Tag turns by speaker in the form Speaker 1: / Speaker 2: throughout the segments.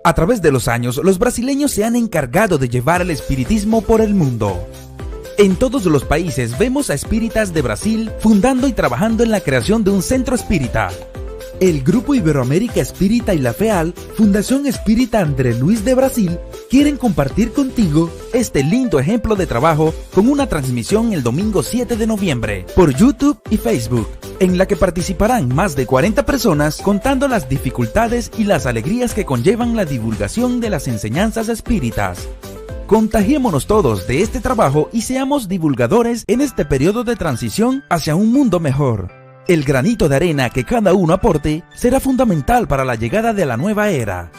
Speaker 1: A través de los años, los brasileños se han encargado de llevar el espiritismo por el mundo. En todos los países vemos a espíritas de Brasil fundando y trabajando en la creación de un centro espírita. El Grupo Iberoamérica Espírita y la FEAL, Fundación Espírita André Luis de Brasil, quieren compartir contigo este lindo ejemplo de trabajo con una transmisión el domingo 7 de noviembre por YouTube y Facebook, en la que participarán más de 40 personas contando las dificultades y las alegrías que conllevan la divulgación de las enseñanzas espíritas. Contagiémonos todos de este trabajo y seamos divulgadores en este periodo de transición hacia un mundo mejor. El granito de arena que cada uno aporte será fundamental para la llegada de la nueva era.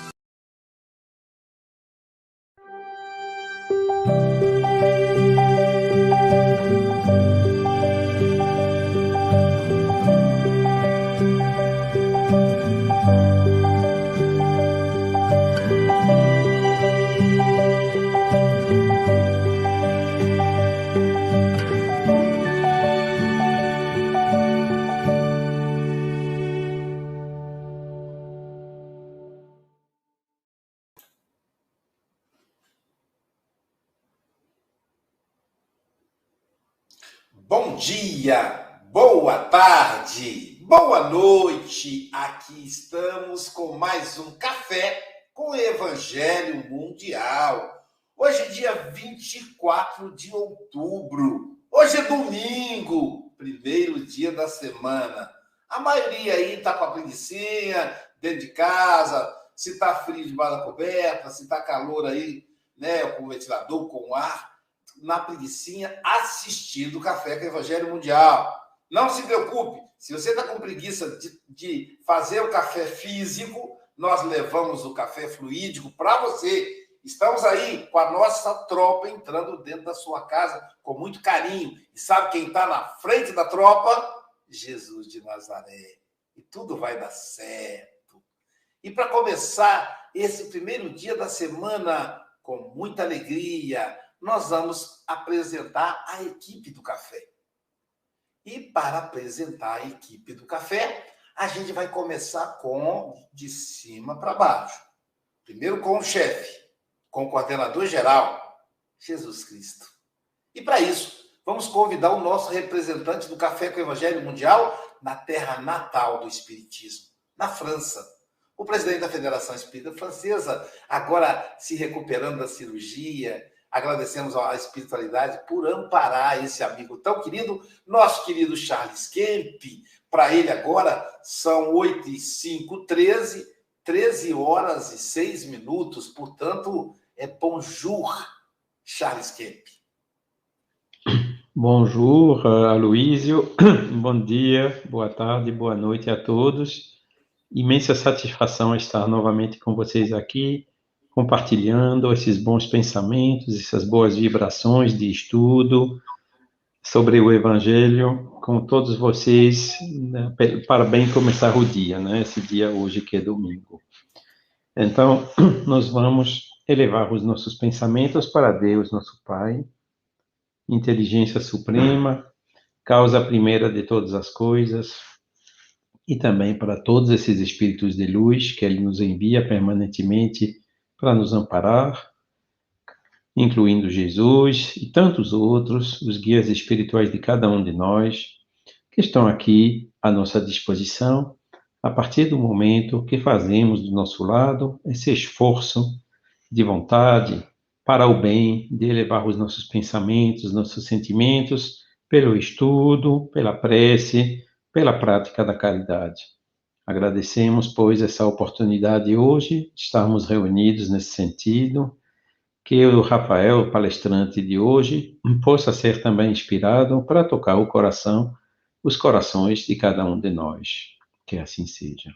Speaker 2: Bom dia, boa tarde, boa noite. Aqui estamos com mais um Café com o Evangelho Mundial. Hoje é dia 24 de outubro. Hoje é domingo, primeiro dia da semana. A maioria aí está com a preguicinha dentro de casa, se está frio debaixo da coberta, se está calor aí, né, com o ventilador, com o ar, na preguicinha, assistindo o Café com o Evangelho Mundial. Não se preocupe, se você está com preguiça de fazer o café físico, nós levamos o café fluídico para você. Estamos aí com a nossa tropa entrando dentro da sua casa com muito carinho. E sabe quem está na frente da tropa? Jesus de Nazaré. E tudo vai dar certo. E para começar esse primeiro dia da semana com muita alegria, nós vamos apresentar a equipe do café. E para apresentar a equipe do café, a gente vai começar de cima para baixo. Primeiro com o chefe, com o coordenador geral, Jesus Cristo. E para isso, vamos convidar o nosso representante do Café com o Evangelho Mundial na terra natal do Espiritismo, na França. O presidente da Federação Espírita Francesa, agora se recuperando da cirurgia. Agradecemos à espiritualidade por amparar esse amigo tão querido, nosso querido Charles Kemp. Para ele agora são 8h05, 13 horas e 6 minutos. Portanto, é bonjour, Charles Kemp.
Speaker 3: Bonjour, Aloísio. Bom dia, boa tarde, boa noite a todos. Imensa satisfação estar novamente com vocês aqui, compartilhando esses bons pensamentos, essas boas vibrações de estudo sobre o Evangelho com todos vocês, né, para bem começar o dia, né? Esse dia hoje que é domingo. Então, nós vamos elevar os nossos pensamentos para Deus, nosso Pai, inteligência suprema, causa primeira de todas as coisas, e também para todos esses espíritos de luz que Ele nos envia permanentemente para nos amparar, incluindo Jesus e tantos outros, os guias espirituais de cada um de nós, que estão aqui à nossa disposição, a partir do momento que fazemos do nosso lado esse esforço de vontade para o bem, de elevar os nossos pensamentos, nossos sentimentos, pelo estudo, pela prece, pela prática da caridade. Agradecemos, pois, essa oportunidade hoje de estarmos reunidos nesse sentido, que o Rafael, o palestrante de hoje, possa ser também inspirado para tocar o coração, os corações de cada um de nós. Que assim seja.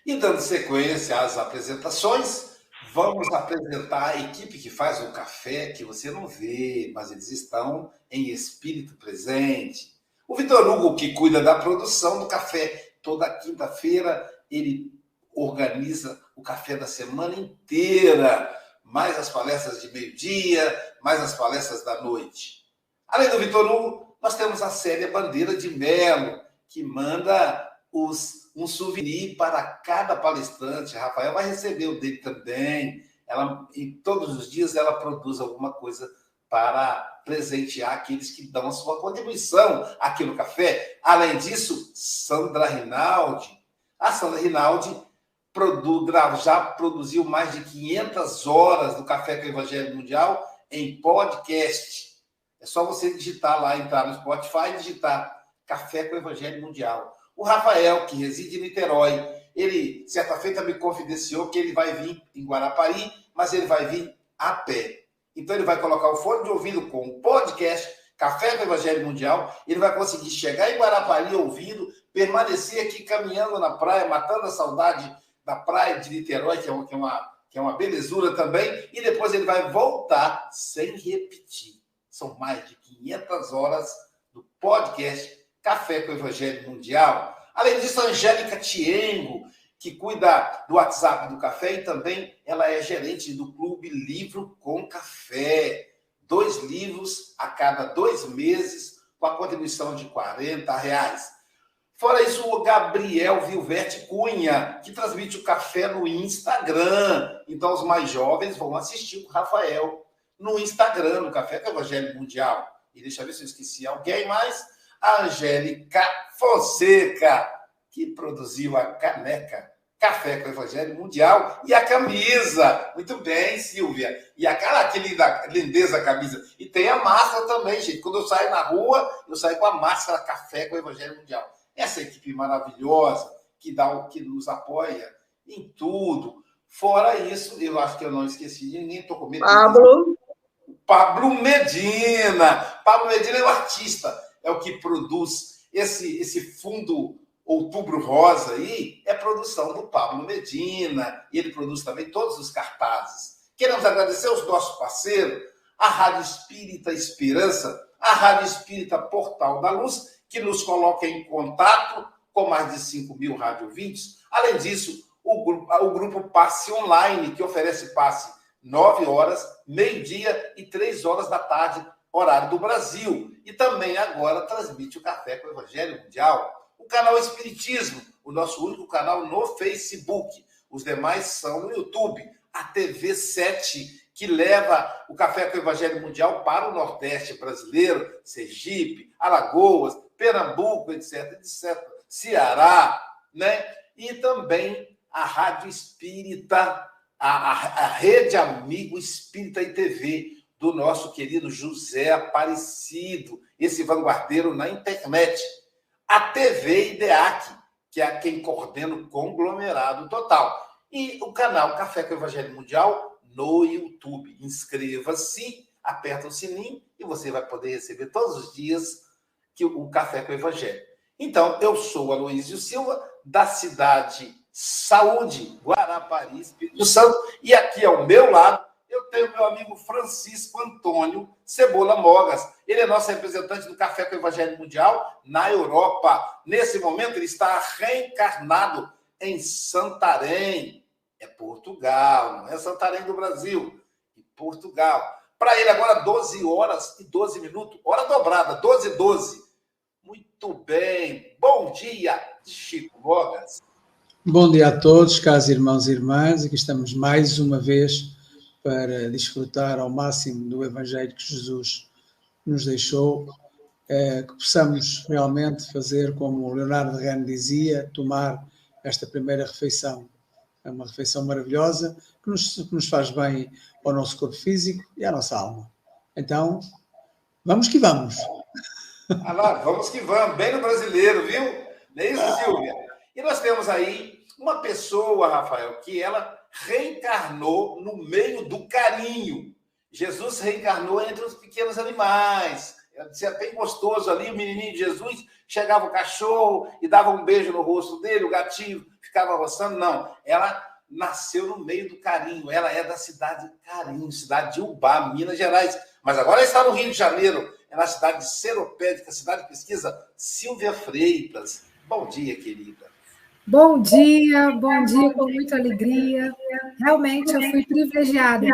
Speaker 2: E dando sequência às apresentações, vamos apresentar a equipe que faz o café, que você não vê, mas eles estão em espírito presente. O Vitor Hugo, que cuida da produção do café, toda quinta-feira ele organiza o café da semana inteira, mais as palestras de meio-dia, mais as palestras da noite. Além do Vitor Hugo, nós temos a Célia Bandeira de Mello, que manda um souvenir para cada palestrante. A Rafael vai receber o dele também. E todos os dias ela produz alguma coisa para presentear aqueles que dão a sua contribuição aqui no café. Além disso, Sandra Rinaldi. A Sandra Rinaldi já produziu mais de 500 horas do Café com o Evangelho Mundial em podcast. É só você digitar lá, entrar no Spotify e digitar Café com o Evangelho Mundial. O Rafael, que reside em Niterói, ele, certa feita, me confidenciou que ele vai vir em Guarapari, mas ele vai vir a pé. Então, ele vai colocar o fone de ouvido com o podcast Café com o Evangelho Mundial, ele vai conseguir chegar em Guarapari ouvindo, permanecer aqui caminhando na praia, matando a saudade da praia de Niterói, que é uma belezura também, e depois ele vai voltar sem repetir. São mais de 500 horas do podcast Café com o Evangelho Mundial. Além disso, a Angélica Tiengo, que cuida do WhatsApp do café, e também ela é gerente do Clube Livro com Café. 2 livros a cada 2 meses, com a contribuição de R$40. Fora isso, o Gabriel Vilverte Cunha, que transmite o café no Instagram. Então, os mais jovens vão assistir o Rafael no Instagram, no Café com o Evangelho Mundial. E deixa eu ver se eu esqueci alguém mais. A Angélica Fonseca, que produziu a caneca Café com o Evangelho Mundial e a camisa. Muito bem, Silvia. E que lindeza a camisa. E tem a máscara também, gente. Quando eu saio na rua, eu saio com a máscara Café com o Evangelho Mundial. Essa equipe maravilhosa que nos apoia em tudo. Fora isso, eu acho que eu não esqueci de ninguém. Estou com medo. Pablo Medina. Pablo Medina é o artista. É o que produz esse fundo Outubro Rosa aí, é produção do Pablo Medina, e ele produz também todos os cartazes. Queremos agradecer aos nossos parceiros, a Rádio Espírita Esperança, a Rádio Espírita Portal da Luz, que nos coloca em contato com mais de 5.000 radiovintes. Além disso, o grupo Passe Online, que oferece passe 9 horas, meio-dia e 3 horas da tarde, horário do Brasil. E também agora transmite o Café com o Evangelho Mundial. O canal Espiritismo, o nosso único canal no Facebook. Os demais são no YouTube. A TV 7, que leva o Café com o Evangelho Mundial para o Nordeste brasileiro, Sergipe, Alagoas, Pernambuco, etc, etc. Ceará, né? E também a Rádio Espírita, a Rede Amigo Espírita e TV, do nosso querido José Aparecido, esse vanguardeiro na internet. A TV IDEAC, que é quem coordena o conglomerado total. E o canal Café com o Evangelho Mundial no YouTube. Inscreva-se, aperta o sininho e você vai poder receber todos os dias o Café com o Evangelho. Então, eu sou Aloísio Silva, da cidade Saúde, Guarapari, Espírito Santo, e aqui ao meu lado eu tenho meu amigo Francisco Antônio Cebola Mogas. Ele é nosso representante do Café com o Evangelho Mundial na Europa. Nesse momento, ele está reencarnado em Santarém. É Portugal, não é Santarém do Brasil. É Portugal. Para ele, agora, 12 horas e 12 minutos. Hora dobrada, 12 e 12. Muito bem. Bom dia, Chico Mogas.
Speaker 4: Bom dia a todos, caros irmãos e irmãs. Aqui estamos mais uma vez para desfrutar ao máximo do Evangelho que Jesus nos deixou, que possamos realmente fazer, como o Leonardo Rene dizia, tomar esta primeira refeição. É uma refeição maravilhosa que nos faz bem ao nosso corpo físico e à nossa alma. Então, vamos que vamos.
Speaker 2: Vamos que vamos, bem no brasileiro, viu? Não é isso, Silvia? E nós temos aí uma pessoa, Rafael, que ela reencarnou no meio do carinho. Jesus reencarnou entre os pequenos animais. Era bem gostoso ali, o menininho de Jesus, chegava o cachorro e dava um beijo no rosto dele, o gatinho ficava roçando. Não, ela nasceu no meio do carinho. Ela é da cidade de Carinho, cidade de Ubá, Minas Gerais. Mas agora ela está no Rio de Janeiro, é na cidade de Seropédica, cidade de pesquisa, Silvia Freitas. Bom dia, querida.
Speaker 5: Bom dia com muita alegria. Realmente eu fui privilegiada,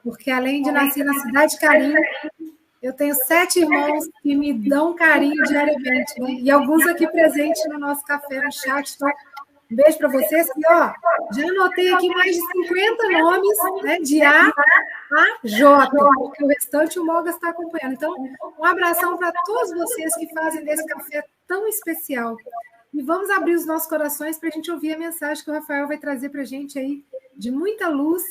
Speaker 5: porque além de nascer na cidade de Carinho, Eu tenho 7 irmãos que me dão carinho diariamente, né? E alguns aqui presentes no nosso café, no chat. Então, um beijo para vocês. E, ó, já anotei aqui mais de 50 nomes, né, de A a J, porque o restante o Mogas está acompanhando. Então, um abração para todos vocês que fazem desse café tão especial. E vamos abrir os nossos corações para a gente ouvir a mensagem que o Rafael vai trazer para a gente aí, de muita luz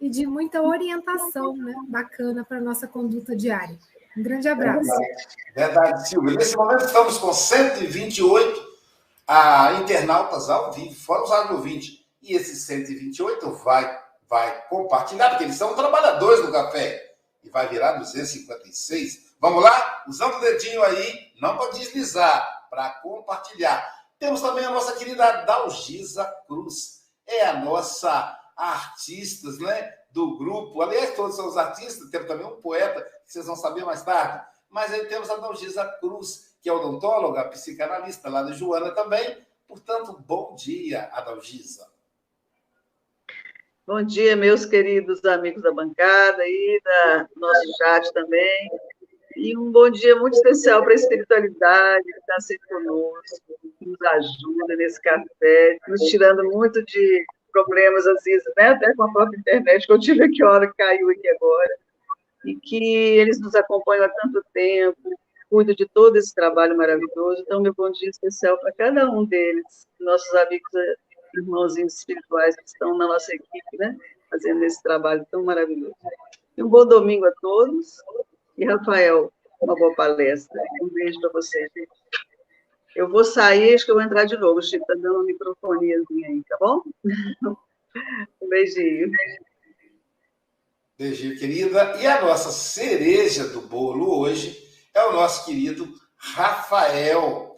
Speaker 5: e de muita orientação, né, bacana para a nossa conduta diária. Um grande abraço.
Speaker 2: Verdade, Silvia. Nesse momento estamos com 128 internautas ao vivo, fora os rádio ouvintes. E esses 128 vai compartilhar, porque eles são trabalhadores do café. E vai virar 256. Vamos lá? Usando o dedinho aí, não para deslizar, para compartilhar. Temos também a nossa querida Dalgisa Cruz. É a nossa artista, né, do grupo. Aliás, todos são os artistas. Temos também um poeta, que vocês vão saber mais tarde. Mas aí temos a Dalgisa Cruz, que é odontóloga, psicanalista lá de Joana também. Portanto, bom dia, Adalgisa.
Speaker 6: Bom dia, meus queridos amigos da bancada e do nosso chat também. E um bom dia muito especial para a espiritualidade que está sempre conosco, que nos ajuda nesse café, nos tirando muito de problemas, às vezes, né? Até com a própria internet, que eu tive aqui, a hora que caiu aqui agora. E que eles nos acompanham há tanto tempo, cuidam de todo esse trabalho maravilhoso. Então, meu bom dia especial para cada um deles, nossos amigos, irmãozinhos espirituais que estão na nossa equipe, né? Fazendo esse trabalho tão maravilhoso. E um bom domingo a todos. E, Rafael, uma boa palestra. Um beijo para vocês, gente. Eu vou sair, acho que eu vou entrar de novo. O Chico está dando uma microfoniazinha aí, tá bom? Um beijinho.
Speaker 2: Beijinho, querida. E a nossa cereja do bolo hoje é o nosso querido Rafael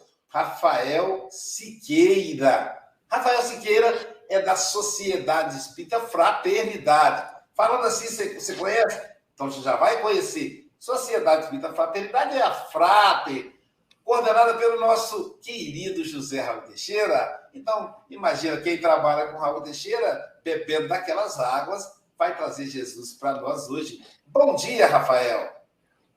Speaker 2: Siqueira. Rafael Siqueira é da Sociedade Espírita Fraternidade. Falando assim, você conhece? Então você já vai conhecer. Sociedade Espírita Fraternidade é a Frater, coordenada pelo nosso querido José Raul Teixeira. Então, imagina, quem trabalha com Raul Teixeira, bebendo daquelas águas, vai trazer Jesus para nós hoje. Bom dia, Rafael.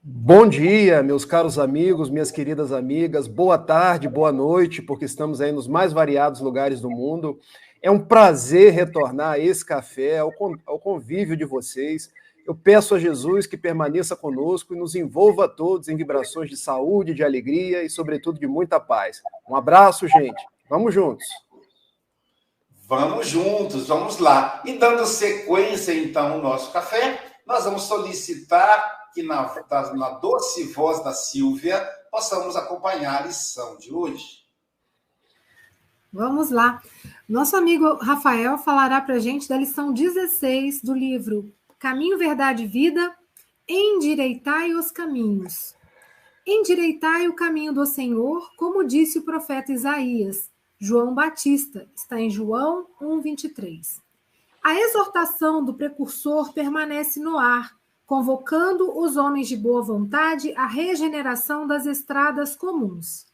Speaker 7: Bom dia, meus caros amigos, minhas queridas amigas. Boa tarde, boa noite, porque estamos aí nos mais variados lugares do mundo. É um prazer retornar a esse café, ao convívio de vocês. Eu peço a Jesus que permaneça conosco e nos envolva a todos em vibrações de saúde, de alegria e, sobretudo, de muita paz. Um abraço, gente. Vamos juntos.
Speaker 2: Vamos juntos, vamos lá. E dando sequência, então, ao nosso café, nós vamos solicitar que na doce voz da Silvia possamos acompanhar a lição de hoje.
Speaker 5: Vamos lá. Nosso amigo Rafael falará para a gente da lição 16 do livro Caminho, Verdade e Vida, Endireitai os caminhos. Endireitai o caminho do Senhor, como disse o profeta Isaías. João Batista, está em João 1:23. A exortação do precursor permanece no ar, convocando os homens de boa vontade à regeneração das estradas comuns.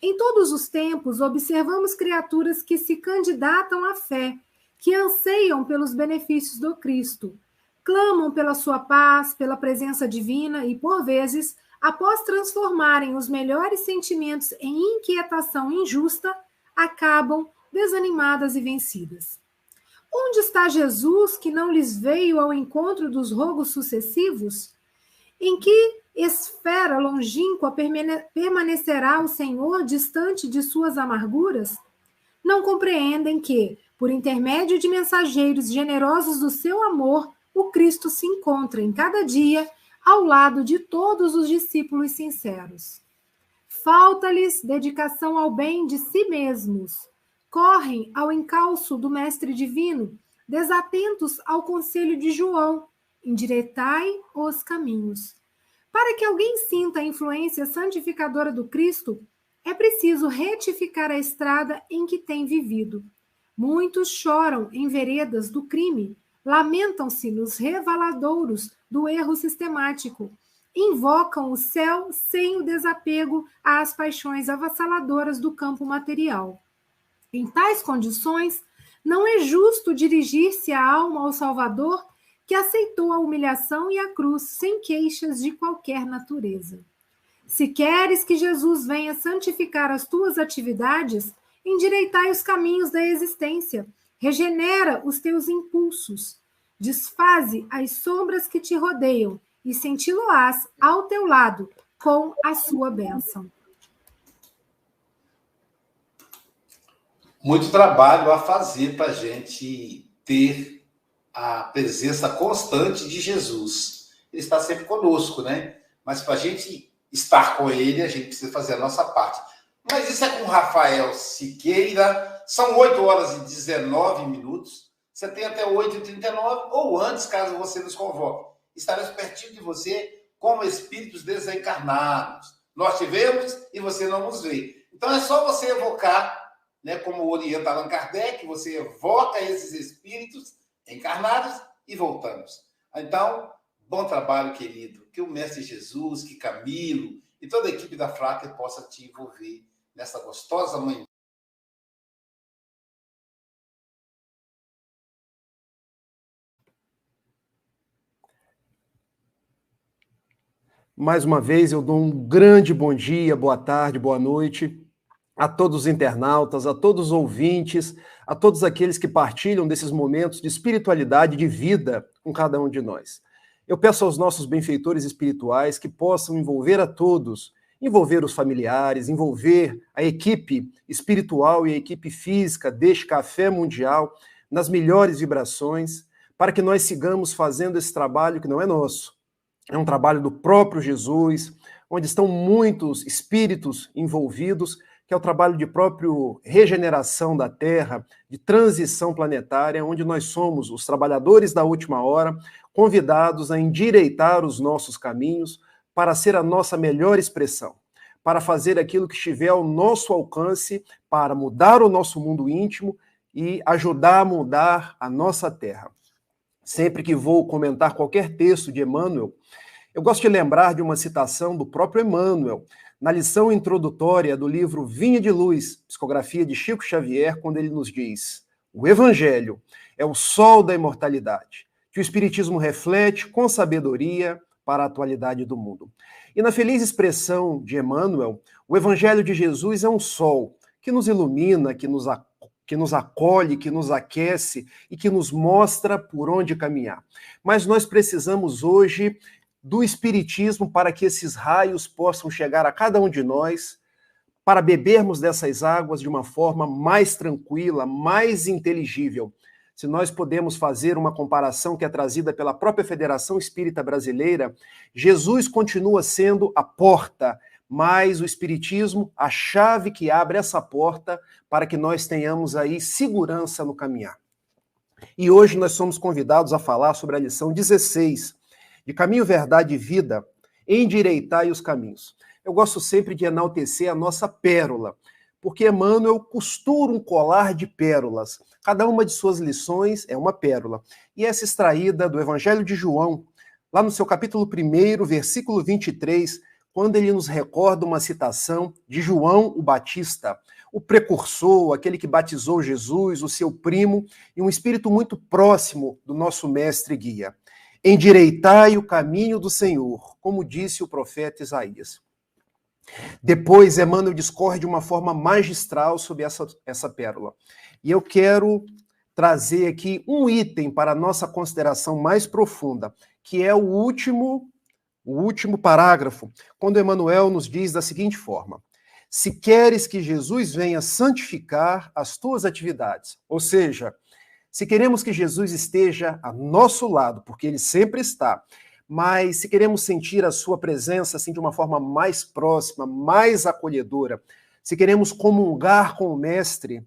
Speaker 5: Em todos os tempos, observamos criaturas que se candidatam à fé, que anseiam pelos benefícios do Cristo, clamam pela sua paz, pela presença divina e, por vezes, após transformarem os melhores sentimentos em inquietação injusta, acabam desanimadas e vencidas. Onde está Jesus que não lhes veio ao encontro dos rogos sucessivos? Em que esfera longínqua permanecerá o Senhor distante de suas amarguras? Não compreendem que, por intermédio de mensageiros generosos do seu amor, o Cristo se encontra em cada dia ao lado de todos os discípulos sinceros. Falta-lhes dedicação ao bem de si mesmos. Correm ao encalço do Mestre Divino, desatentos ao conselho de João, endireitai os caminhos. Para que alguém sinta a influência santificadora do Cristo, é preciso retificar a estrada em que tem vivido. Muitos choram em veredas do crime, lamentam-se nos revaladouros do erro sistemático, invocam o céu sem o desapego às paixões avassaladoras do campo material. Em tais condições, não é justo dirigir-se a alma ao Salvador que aceitou a humilhação e a cruz sem queixas de qualquer natureza. Se queres que Jesus venha santificar as tuas atividades, endireitai os caminhos da existência, regenera os teus impulsos, desfaze as sombras que te rodeiam e senti-lo-ás ao teu lado com a sua bênção.
Speaker 2: Muito trabalho a fazer para a gente ter a presença constante de Jesus. Ele está sempre conosco, né? Mas para a gente estar com ele, a gente precisa fazer a nossa parte. Mas isso é com Rafael Siqueira. São 8h19. Você tem até 8h39 ou antes, caso você nos convoque. Estaremos pertinho de você como espíritos desencarnados. Nós te vemos e você não nos vê. Então é só você evocar, né, como orienta Allan Kardec, você evoca esses espíritos encarnados e voltamos. Então, bom trabalho, querido. Que o Mestre Jesus, que Camilo e toda a equipe da Frater possa te envolver nessa gostosa manhã.
Speaker 7: Mais uma vez, eu dou um grande bom dia, boa tarde, boa noite a todos os internautas, a todos os ouvintes, a todos aqueles que partilham desses momentos de espiritualidade, de vida com cada um de nós. Eu peço aos nossos benfeitores espirituais que possam envolver a todos, envolver os familiares, envolver a equipe espiritual e a equipe física deste Café Mundial nas melhores vibrações, para que nós sigamos fazendo esse trabalho que não é nosso. É um trabalho do próprio Jesus, onde estão muitos espíritos envolvidos, que é o trabalho de próprio regeneração da Terra, de transição planetária, onde nós somos os trabalhadores da última hora, convidados a endireitar os nossos caminhos para ser a nossa melhor expressão, para fazer aquilo que estiver ao nosso alcance, para mudar o nosso mundo íntimo e ajudar a mudar a nossa Terra. Sempre que vou comentar qualquer texto de Emmanuel, eu gosto de lembrar de uma citação do próprio Emmanuel, na lição introdutória do livro Vinha de Luz, psicografia de Chico Xavier, quando ele nos diz: o Evangelho é o sol da imortalidade, que o Espiritismo reflete com sabedoria para a atualidade do mundo. E na feliz expressão de Emmanuel, o Evangelho de Jesus é um sol que nos ilumina, que nos acolhe, que nos aquece e que nos mostra por onde caminhar. Mas nós precisamos hoje do Espiritismo para que esses raios possam chegar a cada um de nós, para bebermos dessas águas de uma forma mais tranquila, mais inteligível. Se nós podemos fazer uma comparação que é trazida pela própria Federação Espírita Brasileira, Jesus continua sendo a porta, mas o Espiritismo, a chave que abre essa porta para que nós tenhamos aí segurança no caminhar. E hoje nós somos convidados a falar sobre a lição 16, de Caminho, Verdade e Vida, endireitai os caminhos. Eu gosto sempre de enaltecer a nossa pérola, porque Emmanuel costura um colar de pérolas. Cada uma de suas lições é uma pérola. E essa extraída do Evangelho de João, lá no seu capítulo 1, versículo 23, quando ele nos recorda uma citação de João o Batista, o precursor, aquele que batizou Jesus, o seu primo, e um espírito muito próximo do nosso mestre e guia. Endireitai o caminho do Senhor, como disse o profeta Isaías. Depois, Emmanuel discorre de uma forma magistral sobre essa pérola. E eu quero trazer aqui um item para a nossa consideração mais profunda, que é o último parágrafo, quando Emmanuel nos diz da seguinte forma: se queres que Jesus venha santificar as tuas atividades, ou seja, se queremos que Jesus esteja a nosso lado, porque ele sempre está, mas se queremos sentir a sua presença assim de uma forma mais próxima, mais acolhedora, se queremos comungar com o Mestre,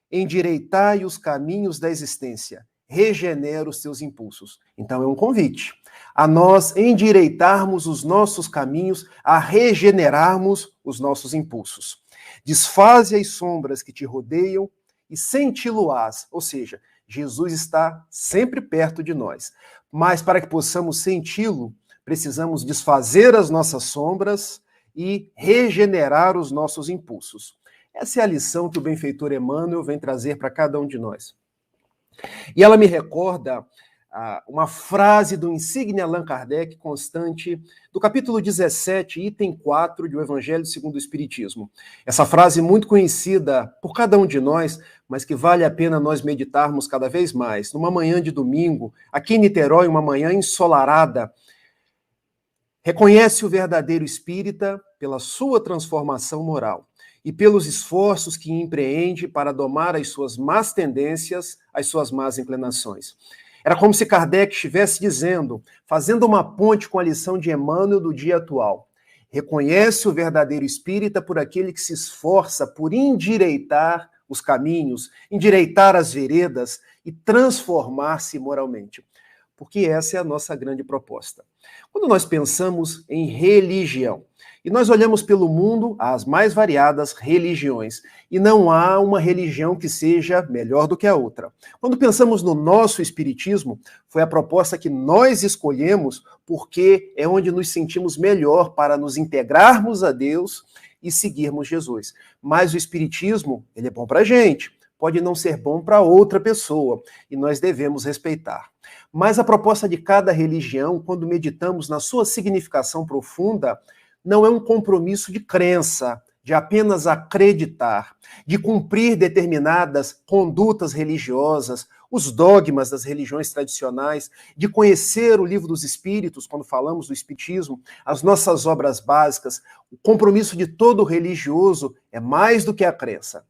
Speaker 7: endireitai os caminhos da existência, regenera os teus impulsos. Então é um convite a nós endireitarmos os nossos caminhos, a regenerarmos os nossos impulsos. Desfaze as sombras que te rodeiam e senti-lo-ás, ou seja, Jesus está sempre perto de nós. Mas para que possamos senti-lo, precisamos desfazer as nossas sombras e regenerar os nossos impulsos. Essa é a lição que o benfeitor Emmanuel vem trazer para cada um de nós. E ela me recorda uma frase do insigne Allan Kardec, constante, do capítulo 17, item 4, do Evangelho segundo o Espiritismo. Essa frase muito conhecida por cada um de nós, mas que vale a pena nós meditarmos cada vez mais. Numa manhã de domingo, aqui em Niterói, uma manhã ensolarada, reconhece o verdadeiro espírita pela sua transformação moral e pelos esforços que empreende para domar as suas más tendências, as suas más inclinações. Era como se Kardec estivesse dizendo, fazendo uma ponte com a lição de Emmanuel do dia atual. Reconhece o verdadeiro espírita por aquele que se esforça por endireitar os caminhos, endireitar as veredas e transformar-se moralmente. Porque essa é a nossa grande proposta. Quando nós pensamos em religião, e nós olhamos pelo mundo as mais variadas religiões, e não há uma religião que seja melhor do que a outra. Quando pensamos no nosso espiritismo, foi a proposta que nós escolhemos porque é onde nos sentimos melhor para nos integrarmos a Deus e seguirmos Jesus. Mas o espiritismo, ele é bom para a gente, pode não ser bom para outra pessoa, e nós devemos respeitar. Mas a proposta de cada religião, quando meditamos na sua significação profunda, não é um compromisso de crença, de apenas acreditar, de cumprir determinadas condutas religiosas, os dogmas das religiões tradicionais, de conhecer o Livro dos Espíritos, quando falamos do Espiritismo, as nossas obras básicas. O compromisso de todo religioso é mais do que a crença,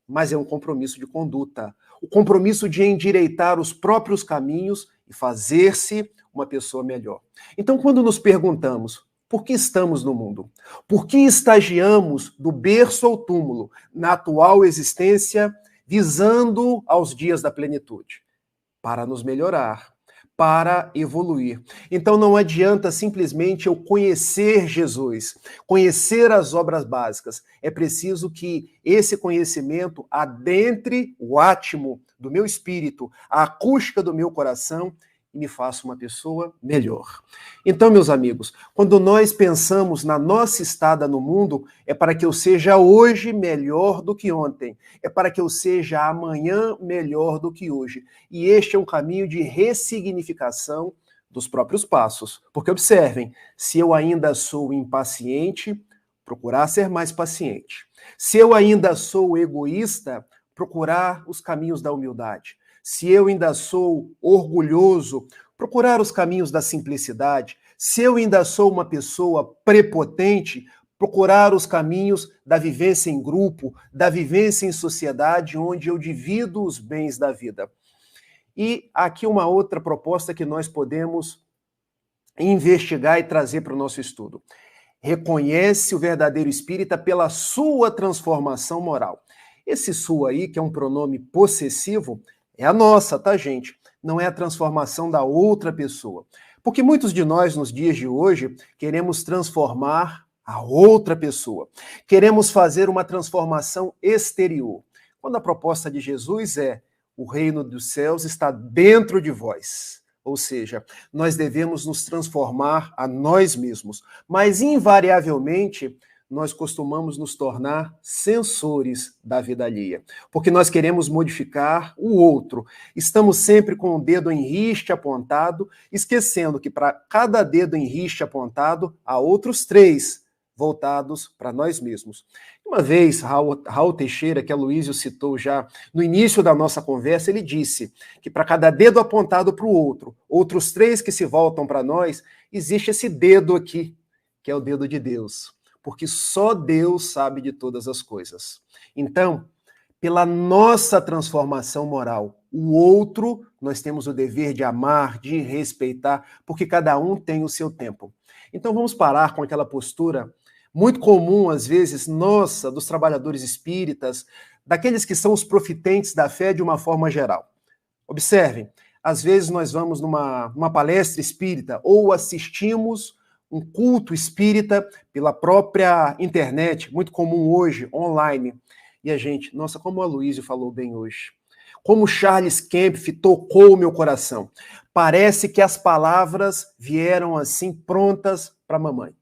Speaker 7: mas é um compromisso de conduta, o compromisso de endireitar os próprios caminhos e fazer-se uma pessoa melhor. Então, quando nos perguntamos, por que estamos no mundo? Por que estagiamos do berço ao túmulo, na atual existência, visando aos dias da plenitude? Para nos melhorar, para evoluir. Então não adianta simplesmente eu conhecer Jesus, conhecer as obras básicas. É preciso que esse conhecimento adentre o átimo do meu espírito, a acústica do meu coração, e me faça uma pessoa melhor. Então, meus amigos, quando nós pensamos na nossa estada no mundo, é para que eu seja hoje melhor do que ontem, é para que eu seja amanhã melhor do que hoje. E este é um caminho de ressignificação dos próprios passos. Porque observem, se eu ainda sou impaciente, procurar ser mais paciente. Se eu ainda sou egoísta, procurar os caminhos da humildade. Se eu ainda sou orgulhoso, procurar os caminhos da simplicidade. Se eu ainda sou uma pessoa prepotente, procurar os caminhos da vivência em grupo, da vivência em sociedade, onde eu divido os bens da vida. E aqui uma outra proposta que nós podemos investigar e trazer para o nosso estudo. Reconhece o verdadeiro espírita pela sua transformação moral. Esse sua aí, que é um pronome possessivo, é a nossa, tá, gente? Não é a transformação da outra pessoa. Porque muitos de nós, nos dias de hoje, queremos transformar a outra pessoa. Queremos fazer uma transformação exterior. Quando a proposta de Jesus é: o reino dos céus está dentro de vós. Ou seja, nós devemos nos transformar a nós mesmos. Mas, invariavelmente, nós costumamos nos tornar censores da vida alheia, porque nós queremos modificar o outro. Estamos sempre com o dedo em riste apontado, esquecendo que para cada dedo em riste apontado, há outros 3 voltados para nós mesmos. Uma vez, Raul Teixeira, que a Luísio citou já no início da nossa conversa, ele disse que para cada dedo apontado para o outro, outros 3 que se voltam para nós, existe esse dedo aqui, que é o dedo de Deus. Porque só Deus sabe de todas as coisas. Então, pela nossa transformação moral, o outro, nós temos o dever de amar, de respeitar, porque cada um tem o seu tempo. Então, vamos parar com aquela postura muito comum, às vezes, nossa, dos trabalhadores espíritas, daqueles que são os profitentes da fé de uma forma geral. Observem, às vezes nós vamos numa palestra espírita ou assistimos um culto espírita pela própria internet, muito comum hoje, online. E a gente, nossa, como a Luísio falou bem hoje. Como Charles Kempf tocou o meu coração. Parece que as palavras vieram assim prontas para mamãe.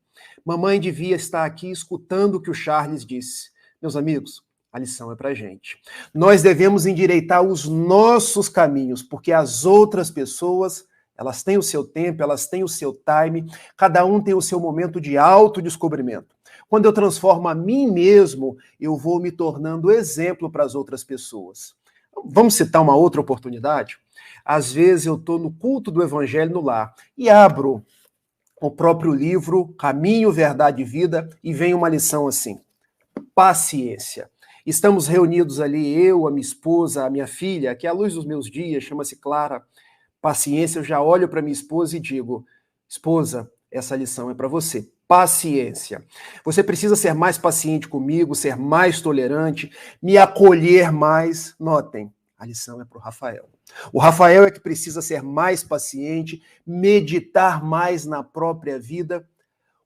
Speaker 7: Mamãe devia estar aqui escutando o que o Charles disse. Meus amigos, a lição é para a gente. Nós devemos endireitar os nossos caminhos, porque as outras pessoas Elas têm o seu tempo, elas têm o seu time, cada um tem o seu momento de autodescobrimento. Quando eu transformo a mim mesmo, eu vou me tornando exemplo para as outras pessoas. Vamos citar uma outra oportunidade? Às vezes eu estou no culto do Evangelho no lar e abro o próprio livro Caminho, Verdade e Vida e vem uma lição assim: paciência. Estamos reunidos ali, eu, a minha esposa, a minha filha, que é a luz dos meus dias, chama-se Clara. Paciência, eu já olho para minha esposa e digo: esposa, essa lição é para você. Paciência. Você precisa ser mais paciente comigo, ser mais tolerante, me acolher mais. Notem, a lição é para o Rafael. O Rafael é que precisa ser mais paciente, meditar mais na própria vida.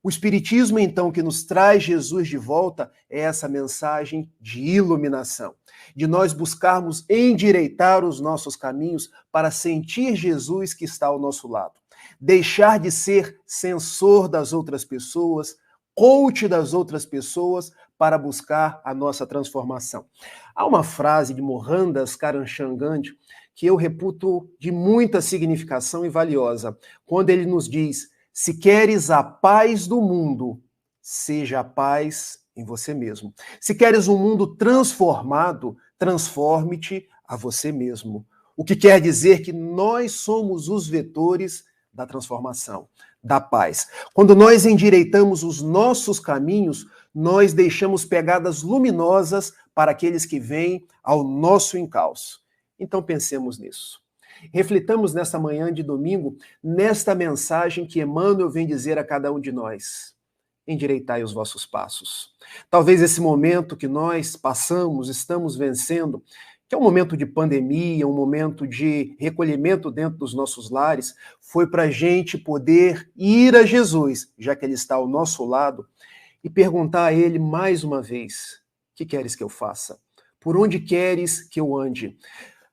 Speaker 7: O Espiritismo, então, que nos traz Jesus de volta, é essa mensagem de iluminação, de nós buscarmos endireitar os nossos caminhos para sentir Jesus que está ao nosso lado. Deixar de ser censor das outras pessoas, coach das outras pessoas, para buscar a nossa transformação. Há uma frase de Mohandas Karamchand Gandhi que eu reputo de muita significação e valiosa, quando ele nos diz: se queres a paz do mundo, seja a paz em você mesmo. Se queres um mundo transformado, transforme-te a você mesmo. O que quer dizer que nós somos os vetores da transformação, da paz. Quando nós endireitamos os nossos caminhos, nós deixamos pegadas luminosas para aqueles que vêm ao nosso encalço. Então pensemos nisso. Reflitamos nesta manhã de domingo, nesta mensagem que Emmanuel vem dizer a cada um de nós: endireitai os vossos passos. Talvez esse momento que nós passamos, estamos vencendo, que é um momento de pandemia, um momento de recolhimento dentro dos nossos lares, foi para a gente poder ir a Jesus, já que Ele está ao nosso lado, e perguntar a Ele mais uma vez: o que queres que eu faça? Por onde queres que eu ande?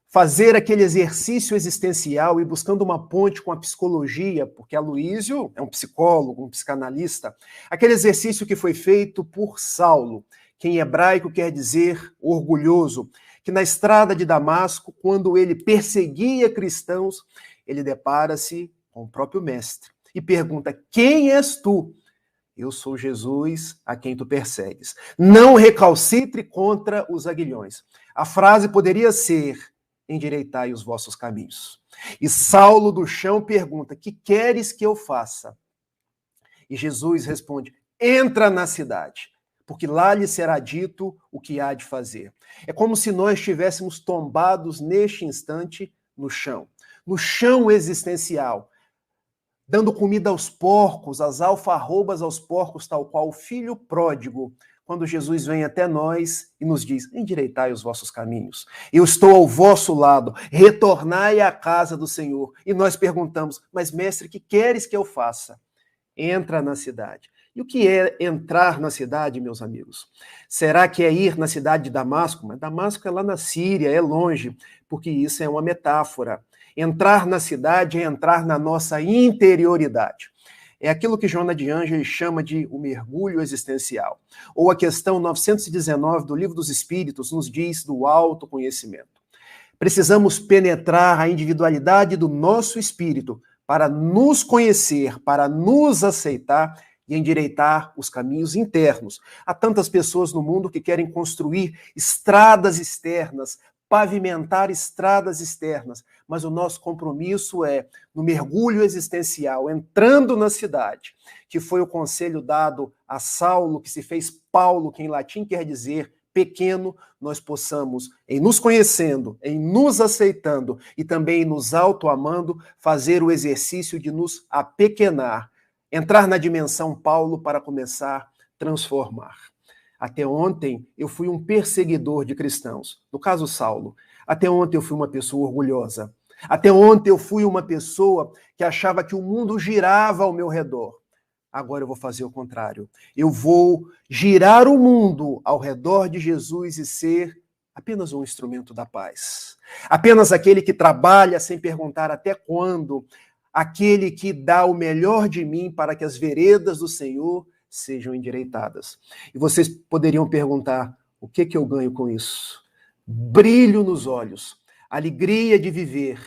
Speaker 7: Fazer aquele exercício existencial e buscando uma ponte com a psicologia, porque Aloísio é um psicólogo, um psicanalista, aquele exercício que foi feito por Saulo, que em hebraico quer dizer orgulhoso, que na estrada de Damasco, quando ele perseguia cristãos, ele depara-se com o próprio mestre e pergunta: quem és tu? Eu sou Jesus a quem tu persegues. Não recalcitre contra os aguilhões. A frase poderia ser: endireitai os vossos caminhos. E Saulo do chão pergunta: que queres que eu faça? E Jesus responde: entra na cidade, porque lá lhe será dito o que há de fazer. É como se nós estivéssemos tombados neste instante no chão existencial, dando comida aos porcos, as alfarrobas aos porcos, tal qual o filho pródigo, quando Jesus vem até nós e nos diz: endireitai os vossos caminhos, eu estou ao vosso lado, retornai à casa do Senhor. E nós perguntamos: mas mestre, que queres que eu faça? Entra na cidade. E o que é entrar na cidade, meus amigos? Será que é ir na cidade de Damasco? Mas Damasco é lá na Síria, é longe, porque isso é uma metáfora. Entrar na cidade é entrar na nossa interioridade. É aquilo que Joana de Ângeles chama de o mergulho existencial. Ou a questão 919 do Livro dos Espíritos nos diz do autoconhecimento. Precisamos penetrar a individualidade do nosso espírito para nos conhecer, para nos aceitar e endireitar os caminhos internos. Há tantas pessoas no mundo que querem construir estradas externas, pavimentar estradas externas, mas o nosso compromisso é no mergulho existencial, entrando na cidade, que foi o conselho dado a Saulo, que se fez Paulo, que em latim quer dizer pequeno, nós possamos, em nos conhecendo, em nos aceitando e também em nos autoamando, fazer o exercício de nos apequenar, entrar na dimensão Paulo para começar a transformar. Até ontem eu fui um perseguidor de cristãos, no caso Saulo. Até ontem eu fui uma pessoa orgulhosa. Até ontem eu fui uma pessoa que achava que o mundo girava ao meu redor. Agora eu vou fazer o contrário. Eu vou girar o mundo ao redor de Jesus e ser apenas um instrumento da paz. Apenas aquele que trabalha sem perguntar até quando. Aquele que dá o melhor de mim para que as veredas do Senhor sejam endireitadas. E vocês poderiam perguntar: o que eu ganho com isso? Brilho nos olhos, alegria de viver,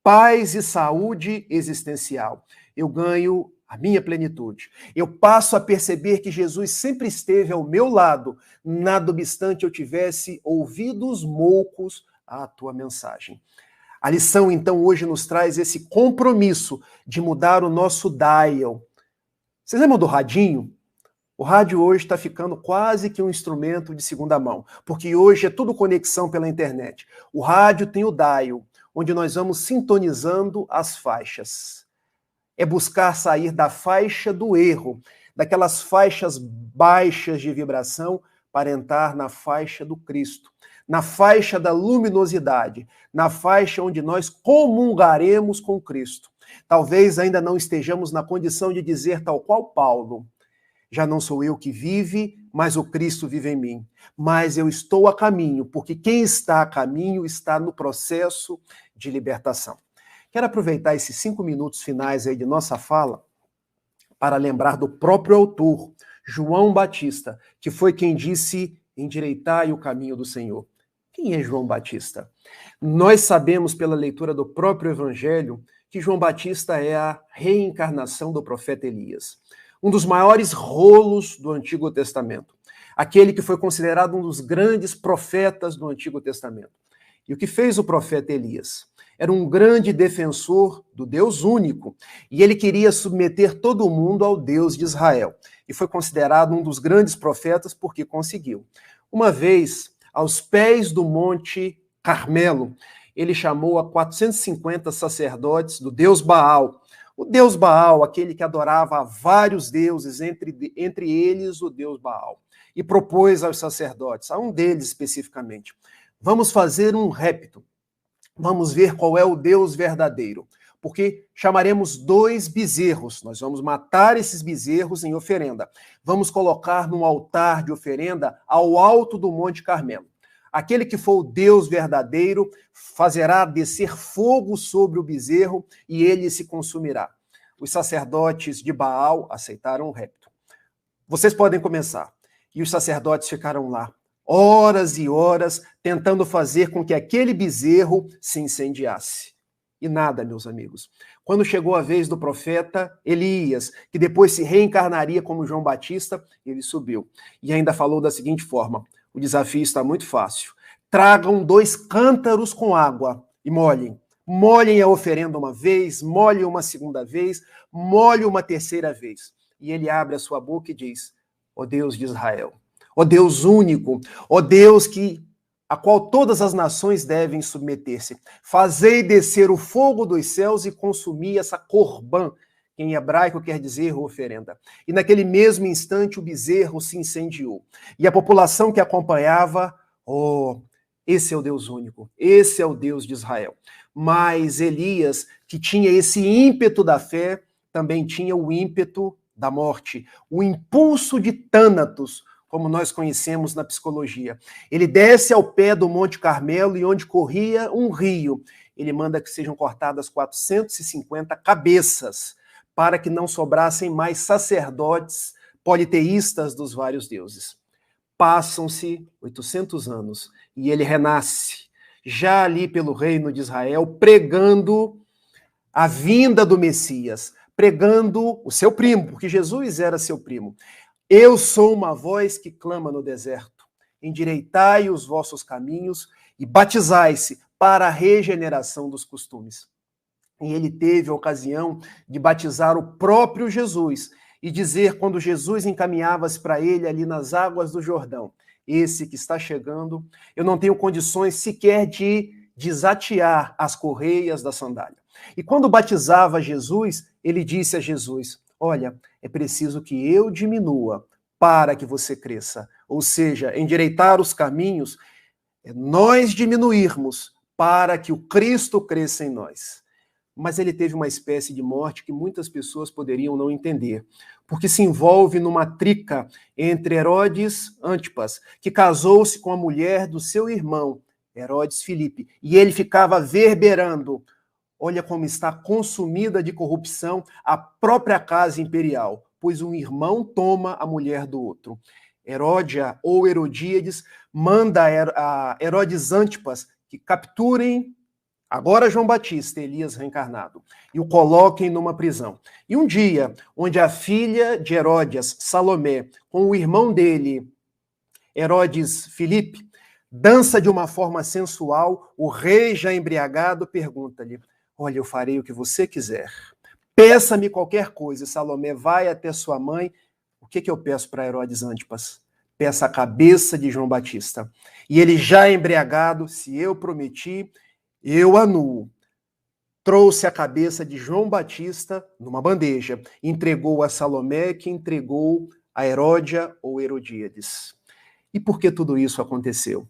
Speaker 7: paz e saúde existencial. Eu ganho a minha plenitude. Eu passo a perceber que Jesus sempre esteve ao meu lado, nada obstante eu tivesse ouvidos moucos à tua mensagem. A lição, então, hoje nos traz esse compromisso de mudar o nosso dial. Vocês lembram do radinho? O rádio hoje está ficando quase que um instrumento de segunda mão, porque hoje é tudo conexão pela internet. O rádio tem o dial, onde nós vamos sintonizando as faixas. É buscar sair da faixa do erro, daquelas faixas baixas de vibração, para entrar na faixa do Cristo, na faixa da luminosidade, na faixa onde nós comungaremos com Cristo. Talvez ainda não estejamos na condição de dizer tal qual Paulo: já não sou eu que vive, mas o Cristo vive em mim. Mas eu estou a caminho, porque quem está a caminho está no processo de libertação. Quero aproveitar esses 5 minutos finais aí de nossa fala para lembrar do próprio autor, João Batista, que foi quem disse: endireitai o caminho do Senhor. Quem é João Batista? Nós sabemos pela leitura do próprio Evangelho que João Batista é a reencarnação do profeta Elias. Um dos maiores rolos do Antigo Testamento. Aquele que foi considerado um dos grandes profetas do Antigo Testamento. E o que fez o profeta Elias? Era um grande defensor do Deus único. E ele queria submeter todo mundo ao Deus de Israel. E foi considerado um dos grandes profetas porque conseguiu. Uma vez, aos pés do Monte Carmelo, ele chamou a 450 sacerdotes do Deus Baal. O Deus Baal, aquele que adorava a vários deuses, entre eles o Deus Baal. E propôs aos sacerdotes, a um deles especificamente: vamos fazer um repto. Vamos ver qual é o Deus verdadeiro. Porque chamaremos 2 bezerros. Nós vamos matar esses bezerros em oferenda. Vamos colocar num altar de oferenda ao alto do Monte Carmelo. Aquele que for o Deus verdadeiro fazerá descer fogo sobre o bezerro e ele se consumirá. Os sacerdotes de Baal aceitaram o repto. Vocês podem começar. E os sacerdotes ficaram lá, horas e horas, tentando fazer com que aquele bezerro se incendiasse. E nada, meus amigos. Quando chegou a vez do profeta Elias, que depois se reencarnaria como João Batista, ele subiu. E ainda falou da seguinte forma: o desafio está muito fácil. Tragam 2 cântaros com água e molhem. Molhem a oferenda uma vez, molhem uma segunda vez, molhem uma terceira vez. E ele abre a sua boca e diz: ó Deus de Israel, ó Deus único, ó Deus a qual todas as nações devem submeter-se, fazei descer o fogo dos céus e consumir essa corbã, que em hebraico quer dizer oferenda. E naquele mesmo instante o bezerro se incendiou. E a população que acompanhava: esse é o Deus único, esse é o Deus de Israel. Mas Elias, que tinha esse ímpeto da fé, também tinha o ímpeto da morte, o impulso de Thanatos, como nós conhecemos na psicologia. Ele desce ao pé do Monte Carmelo e onde corria um rio, ele manda que sejam cortadas 450 cabeças, para que não sobrassem mais sacerdotes politeístas dos vários deuses. Passam-se 800 anos e ele renasce, já ali pelo reino de Israel, pregando a vinda do Messias, pregando o seu primo, porque Jesus era seu primo. Eu sou uma voz que clama no deserto. Endireitai os vossos caminhos e batizai-se para a regeneração dos costumes. E ele teve a ocasião de batizar o próprio Jesus e dizer, quando Jesus encaminhava-se para ele ali nas águas do Jordão: esse que está chegando, eu não tenho condições sequer de desatear as correias da sandália. E quando batizava Jesus, ele disse a Jesus: olha, é preciso que eu diminua para que você cresça. Ou seja, endireitar os caminhos é nós diminuirmos para que o Cristo cresça em nós. Mas ele teve uma espécie de morte que muitas pessoas poderiam não entender, porque se envolve numa trica entre Herodes Antipas, que casou-se com a mulher do seu irmão, Herodes Filipe, e ele ficava verberando: olha como está consumida de corrupção a própria casa imperial, pois um irmão toma a mulher do outro. Heródia ou Herodíades manda a Herodes Antipas que capturem agora João Batista, Elias reencarnado, e o coloquem numa prisão. E um dia, onde a filha de Herodes, Salomé, com o irmão dele, Herodes Filipe, dança de uma forma sensual, o rei já embriagado pergunta-lhe: olha, eu farei o que você quiser. Peça-me qualquer coisa. E Salomé vai até sua mãe. O que eu peço para Herodes Antipas? Peça a cabeça de João Batista. E ele já embriagado, se eu prometi, eu anuo. Trouxe a cabeça de João Batista numa bandeja. Entregou a Salomé, que entregou a Heródia ou Herodíades. E por que tudo isso aconteceu?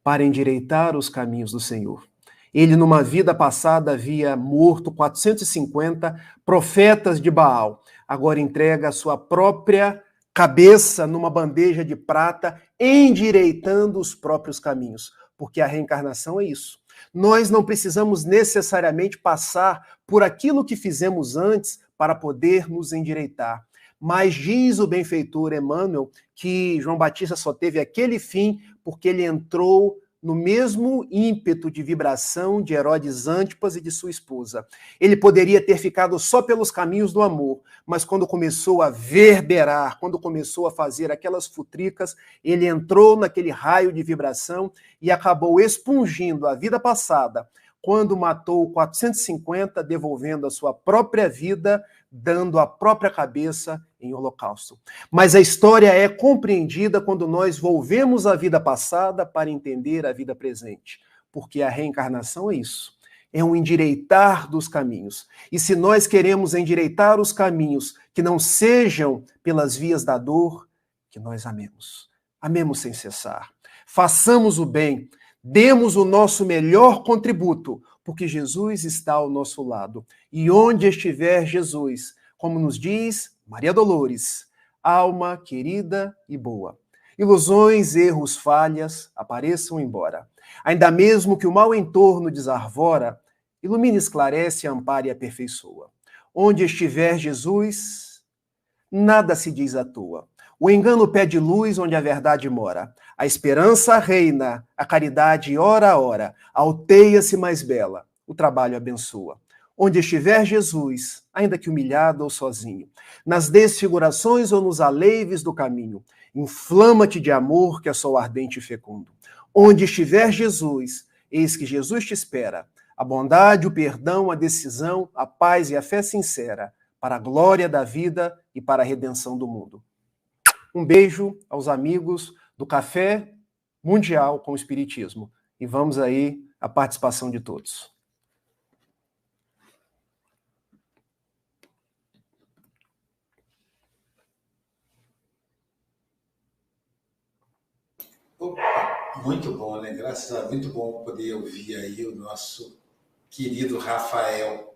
Speaker 7: Para endireitar os caminhos do Senhor. Ele, numa vida passada, havia morto 450 profetas de Baal. Agora entrega a sua própria cabeça numa bandeja de prata, endireitando os próprios caminhos. Porque a reencarnação é isso. Nós não precisamos necessariamente passar por aquilo que fizemos antes para poder nos endireitar. Mas diz o benfeitor Emmanuel que João Batista só teve aquele fim porque ele entrou no mesmo ímpeto de vibração de Herodes Antipas e de sua esposa. Ele poderia ter ficado só pelos caminhos do amor, mas quando começou a verberar, quando começou a fazer aquelas futricas, ele entrou naquele raio de vibração e acabou expungindo a vida passada, quando matou 450, devolvendo a sua própria vida, dando a própria cabeça em holocausto. Mas a história é compreendida quando nós volvemos a vida passada para entender a vida presente. Porque a reencarnação é isso. É um endireitar dos caminhos. E se nós queremos endireitar os caminhos que não sejam pelas vias da dor, que nós amemos. Amemos sem cessar. Façamos o bem. Demos o nosso melhor contributo, porque Jesus está ao nosso lado. E onde estiver Jesus, como nos diz Maria Dolores, alma querida e boa. Ilusões, erros, falhas, apareçam embora. Ainda mesmo que o mal em torno desarvora, ilumina, esclarece, ampara e aperfeiçoa. Onde estiver Jesus, nada se diz à toa. O engano pede luz onde a verdade mora. A esperança reina, a caridade ora a hora. Alteia-se mais bela, o trabalho abençoa. Onde estiver Jesus, ainda que humilhado ou sozinho, nas desfigurações ou nos aleives do caminho, inflama-te de amor que é sol ardente e fecundo. Onde estiver Jesus, eis que Jesus te espera. A bondade, o perdão, a decisão, a paz e a fé sincera, para a glória da vida e para a redenção do mundo. Um beijo aos amigos do Café Mundial com o Espiritismo. E vamos aí à participação de todos.
Speaker 2: Opa, muito bom, né? Graças a Deus, muito bom poder ouvir aí o nosso querido Rafael.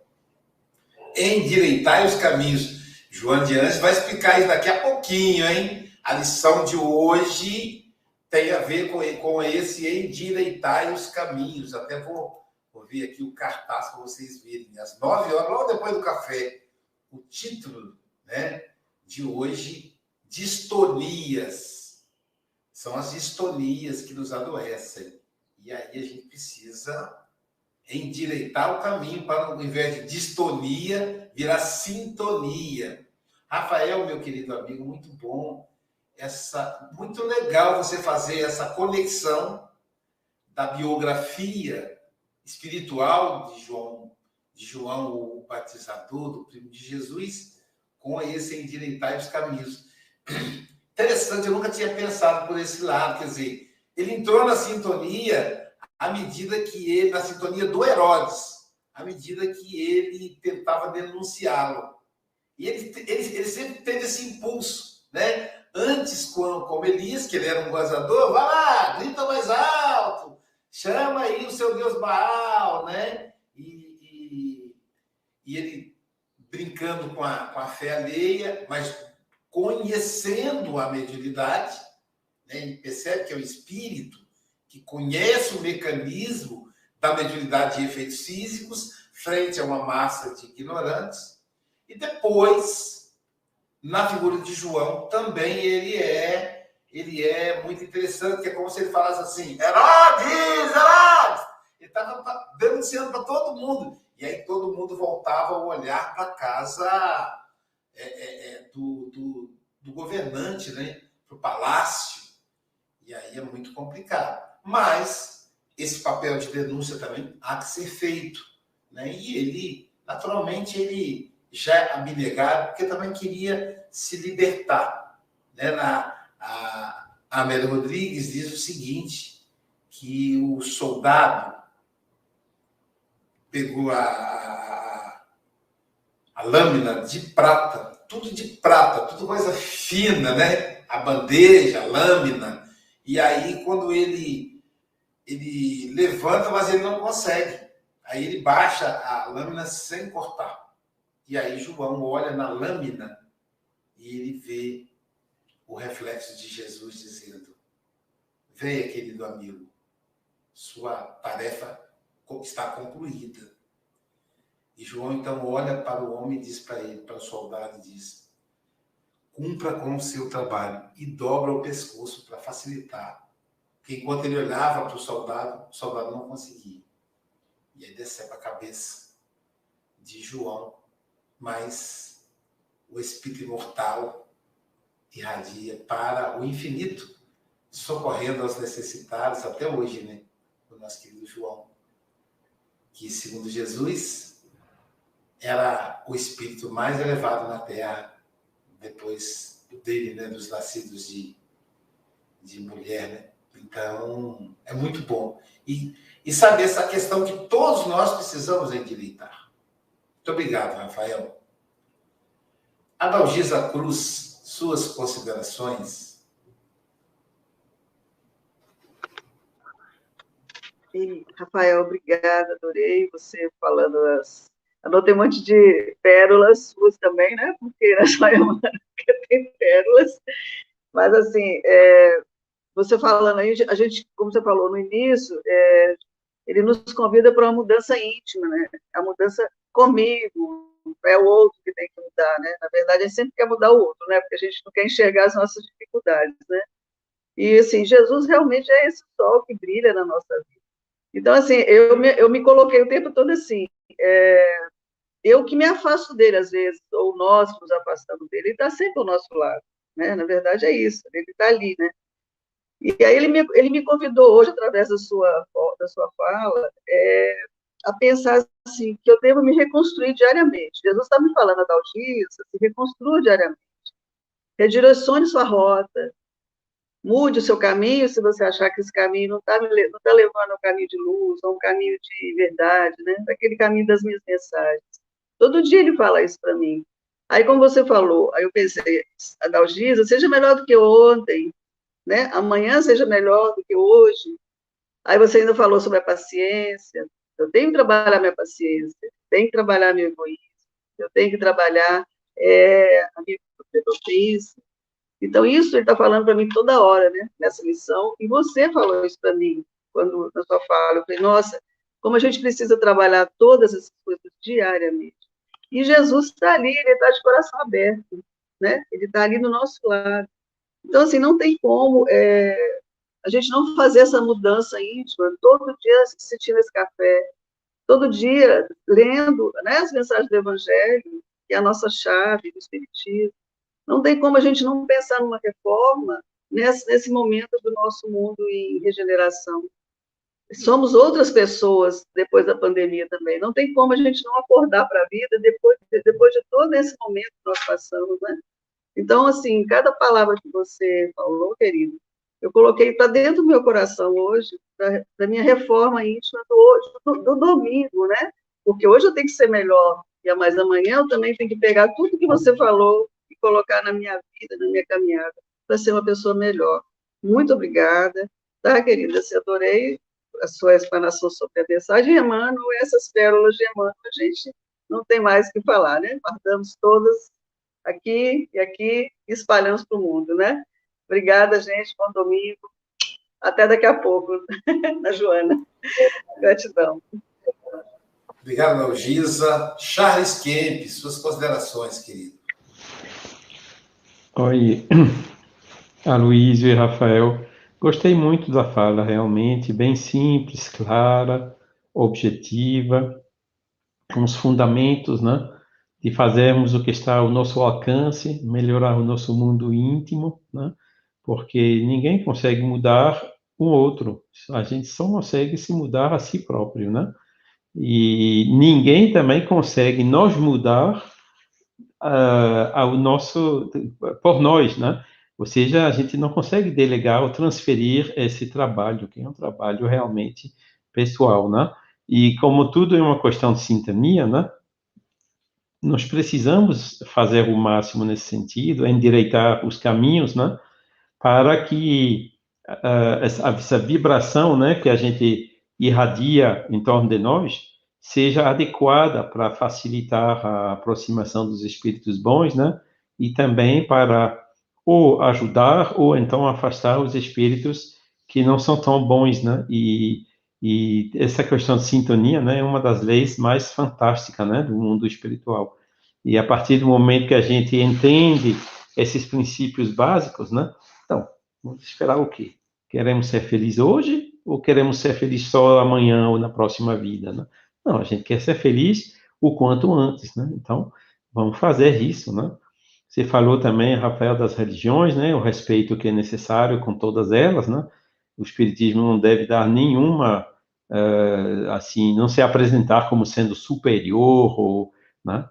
Speaker 2: Endireitar os caminhos. Joana de Anjos vai explicar isso daqui a pouquinho, hein? A lição de hoje tem a ver com esse endireitar os caminhos. Até vou ver aqui o cartaz para vocês verem. Às 9 horas, logo depois do café, o título, né, de hoje, distonias. São as distonias que nos adoecem. E aí a gente precisa endireitar o caminho para, ao invés de distonia, virar sintonia. Rafael, meu querido amigo, muito bom. Muito legal você fazer essa conexão da biografia espiritual de João o Batizador, do primo de Jesus, com esse endireitar os caminhos. Interessante, eu nunca tinha pensado por esse lado, quer dizer, ele entrou na sintonia à medida que ele, na sintonia do Herodes, à medida que ele tentava denunciá-lo. E ele sempre teve esse impulso, né? Antes, como Elias, que ele era um gozador, vai lá, grita mais alto, chama aí o seu Deus Baal, né? E ele brincando com a fé alheia, mas conhecendo a mediunidade, né? Ele percebe que é o espírito que conhece o mecanismo da mediunidade de efeitos físicos frente a uma massa de ignorantes. E depois, na figura de João, também ele é muito interessante, que é como se ele falasse assim, Herodes! Ele estava denunciando para todo mundo. E aí todo mundo voltava a olhar para a casa do governante, né? Para o palácio. E aí é muito complicado. Mas esse papel de denúncia também há que ser feito, né? E ele, naturalmente, ele já é abnegado, porque também queria se libertar, né? A Amélia Rodrigues diz o seguinte, que o soldado pegou a lâmina de prata, tudo coisa fina, né? A bandeja, a lâmina. E aí, quando ele levanta, mas ele não consegue. Aí ele baixa a lâmina sem cortar. E aí João olha na lâmina e ele vê o reflexo de Jesus dizendo: venha, querido amigo, sua tarefa está concluída. E João então olha para o homem e diz para ele, para o soldado, e diz: cumpra com o seu trabalho e dobra o pescoço para facilitar. Porque enquanto ele olhava para o soldado não conseguia. E aí decepa a cabeça de João, mas o espírito imortal irradia para o infinito, socorrendo aos necessitados até hoje, né? O nosso querido João, que segundo Jesus era o espírito mais elevado na Terra, depois dele, né, dos nascidos de mulher, né? Então, é muito bom. E saber essa questão que todos nós precisamos endireitar. Muito obrigado, Rafael. Adalgisa Cruz, suas considerações?
Speaker 6: Rafael, obrigada, adorei você falando Anotei um monte de pérolas suas também, né? Porque na Sayamana tem pérolas. Mas, assim, você falando aí, a gente, como você falou no início, ele nos convida para uma mudança íntima, né? A mudança comigo, é o outro que tem que mudar, né? Na verdade, a gente sempre quer mudar o outro, né? Porque a gente não quer enxergar as nossas dificuldades, né? E, assim, Jesus realmente é esse sol que brilha na nossa vida. Então, assim, eu me coloquei o tempo todo assim, eu que me afasto dele às vezes, ou nós nos afastamos dele, ele está sempre ao nosso lado, né? Na verdade é isso, ele está ali, né? E aí ele me convidou hoje, através da sua fala, a pensar assim, que eu devo me reconstruir diariamente. Jesus está me falando, Adalgisa, se reconstrua diariamente, redirecione sua rota, mude o seu caminho, se você achar que esse caminho não está levando ao caminho de luz, a um caminho de verdade, né? Aquele caminho das minhas mensagens. Todo dia ele fala isso para mim. Aí, como você falou, aí eu pensei, Adalgisa, seja melhor do que ontem, né? Amanhã seja melhor do que hoje. Aí você ainda falou sobre a paciência. Eu tenho que trabalhar minha paciência, tenho que trabalhar meu egoísmo, eu tenho que trabalhar a minha prepotência. Então, isso ele está falando para mim toda hora, né? Nessa lição. E você falou isso para mim, quando na sua fala. Eu falei, nossa, como a gente precisa trabalhar todas essas coisas diariamente. E Jesus está ali, ele está de coração aberto, né? Ele está ali do nosso lado. Então, assim, não tem como a gente não fazer essa mudança íntima, todo dia assistindo esse café, todo dia lendo, né, as mensagens do Evangelho, que é a nossa chave do Espiritismo. Não tem como a gente não pensar numa reforma nesse momento do nosso mundo em regeneração. Somos outras pessoas depois da pandemia também. Não tem como a gente não acordar para a vida depois de todo esse momento que nós passamos, né? Então, assim, cada palavra que você falou, querido, eu coloquei para dentro do meu coração hoje, da minha reforma íntima do domingo, né? Porque hoje eu tenho que ser melhor, mas amanhã eu também tenho que pegar tudo que você falou e colocar na minha vida, na minha caminhada, para ser uma pessoa melhor. Muito obrigada, tá, querida? Eu adorei a sua explanação sobre a mensagem de Emmanuel, essas pérolas de Emmanuel, a gente não tem mais o que falar, né? Guardamos todas aqui e aqui e espalhamos para o mundo, né? Obrigada, gente, bom domingo. Até daqui a pouco, na Joana. Gratidão.
Speaker 2: Obrigado, Adalgisa. Charles Kemp, suas considerações, querido.
Speaker 3: Oi, Aloísio e Rafael. Gostei muito da fala, realmente, bem simples, clara, objetiva, com os fundamentos, né, de fazermos o que está ao nosso alcance, melhorar o nosso mundo íntimo, né, porque ninguém consegue mudar o outro, a gente só consegue se mudar a si próprio, né? E ninguém também consegue nos mudar ao nosso, por nós, né? Ou seja, a gente não consegue delegar ou transferir esse trabalho, que é um trabalho realmente pessoal, né? E como tudo é uma questão de sintonia, né? Nós precisamos fazer o máximo nesse sentido, endireitar os caminhos, né? Para que essa vibração, né, que a gente irradia em torno de nós, seja adequada para facilitar a aproximação dos espíritos bons, né? E também para ou ajudar ou então afastar os espíritos que não são tão bons, né? E essa questão de sintonia, né, é uma das leis mais fantásticas, né, do mundo espiritual. E a partir do momento que a gente entende esses princípios básicos, né? Então, vamos esperar o quê? Queremos ser felizes hoje ou queremos ser felizes só amanhã ou na próxima vida, né? Não, a gente quer ser feliz o quanto antes, né? Então, vamos fazer isso, né? Você falou também, Rafael, das religiões, né? O respeito que é necessário com todas elas, né? O espiritismo não deve dar nenhuma, assim, não se apresentar como sendo superior ou, né?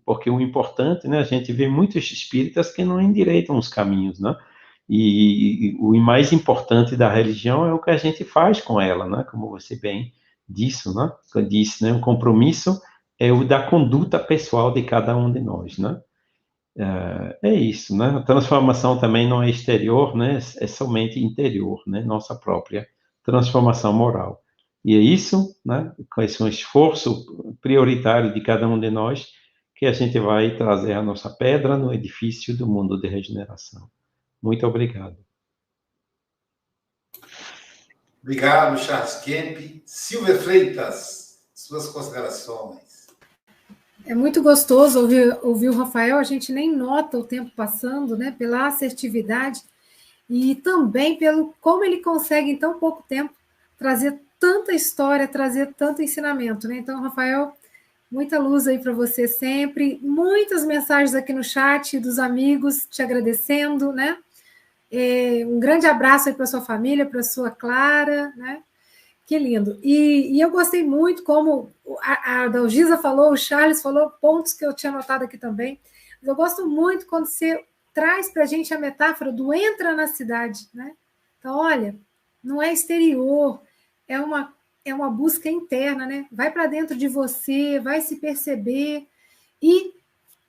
Speaker 3: Porque o importante, né? A gente vê muitos espíritas que não endireitam os caminhos, né? E o mais importante da religião é o que a gente faz com ela, né? Como você bem disse, né? O compromisso é o da conduta pessoal de cada um de nós, né? É isso, né? A transformação também não é exterior, né? É somente interior, né? Nossa própria transformação moral. E é isso, né? Com esse esforço prioritário de cada um de nós que a gente vai trazer a nossa pedra no edifício do mundo de regeneração. Muito obrigado.
Speaker 2: Obrigado, Charles Kemp. Silvia Freitas, suas considerações.
Speaker 5: É muito gostoso ouvir o Rafael, a gente nem nota o tempo passando, né? Pela assertividade e também pelo como ele consegue, em tão pouco tempo, trazer tanta história, trazer tanto ensinamento, né? Então, Rafael, muita luz aí para você sempre, muitas mensagens aqui no chat dos amigos te agradecendo, né? Um grande abraço aí para sua família, para sua Clara, né? Que lindo. E eu gostei muito, como a Dalgisa falou, o Charles falou, pontos que eu tinha anotado aqui também. Mas eu gosto muito quando você traz para a gente a metáfora do entra na cidade, né? Então, olha, não é exterior, é uma busca interna, né? Vai para dentro de você, vai se perceber e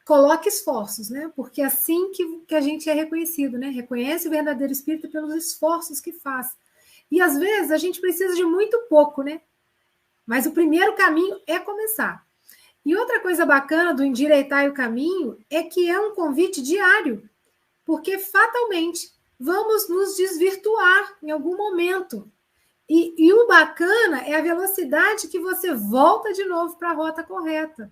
Speaker 5: coloque esforços, né? Porque é assim que a gente é reconhecido, né? Reconhece o verdadeiro espírito pelos esforços que faz. E às vezes a gente precisa de muito pouco, né? Mas o primeiro caminho é começar. E outra coisa bacana do Endireitar o Caminho é que é um convite diário, porque fatalmente vamos nos desvirtuar em algum momento. E o bacana é a velocidade que você volta de novo para a rota correta.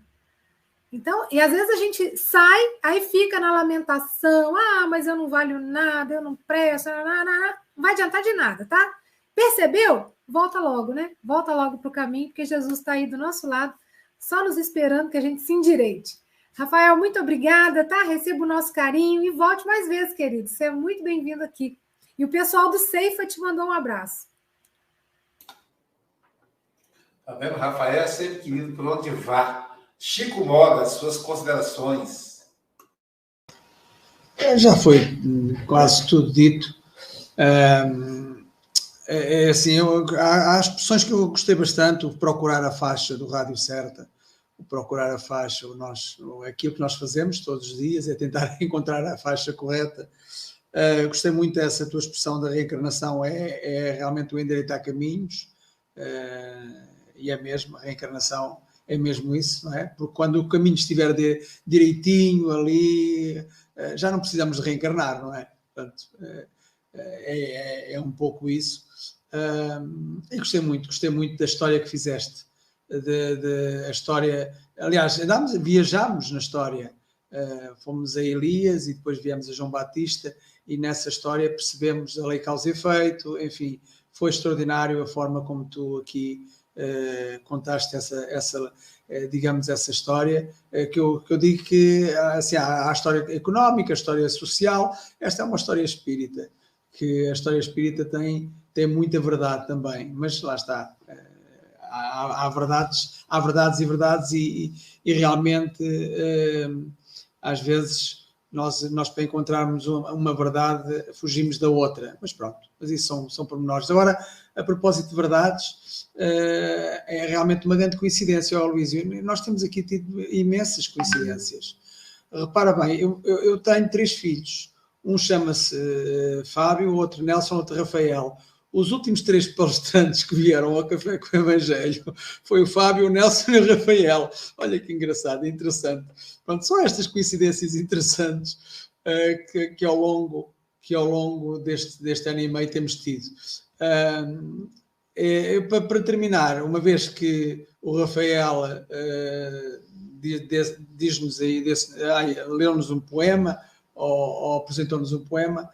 Speaker 5: Então, e às vezes a gente sai, aí fica na lamentação, mas eu não valho nada, eu não presto, não vai adiantar de nada, tá? Percebeu? Volta logo, né? Volta logo para o caminho, porque Jesus está aí do nosso lado, só nos esperando que a gente se endireite. Rafael, muito obrigada, tá? Receba o nosso carinho e volte mais vezes, querido. Você é muito bem-vindo aqui. E o pessoal do Ceifa te mandou um abraço.
Speaker 2: Tá vendo? Rafael é sempre querido por onde vá. Chico Moga, suas considerações.
Speaker 4: Já foi quase tudo dito. Assim, há expressões que eu gostei bastante, o procurar a faixa do Rádio Certa, o procurar a faixa, aquilo que nós fazemos todos os dias é tentar encontrar a faixa correta. Gostei muito dessa tua expressão da reencarnação, é realmente o endireitar caminhos, e é mesmo, a reencarnação é mesmo isso, não é? Porque quando o caminho estiver direitinho ali, já não precisamos de reencarnar, não é? Portanto, é um pouco isso. E gostei muito da história que fizeste, a história, aliás, viajámos na história, fomos a Elias e depois viemos a João Batista e nessa história percebemos a lei causa e efeito, enfim, foi extraordinário a forma como tu aqui contaste digamos, essa história, que eu digo que assim, há a história económica, a história social, esta é uma história espírita, que a história espírita tem muita verdade também, mas lá está, há verdades e verdades e realmente às vezes nós para encontrarmos uma verdade fugimos da outra, mas pronto, mas isso são pormenores. Agora, a propósito de verdades, é realmente uma grande coincidência, Luísio. Nós temos aqui tido imensas coincidências. Repara bem, eu tenho 3 filhos. Um chama-se Fábio, o outro Nelson, o outro Rafael. Os últimos 3 palestrantes que vieram ao Café com o Evangelho foi o Fábio, o Nelson e o Rafael. Olha que engraçado, interessante. Pronto, são estas coincidências interessantes que ao longo deste ano e meio temos tido. Para terminar, uma vez que o Rafael diz-nos aí, leu-nos um poema ou apresentou-nos um poema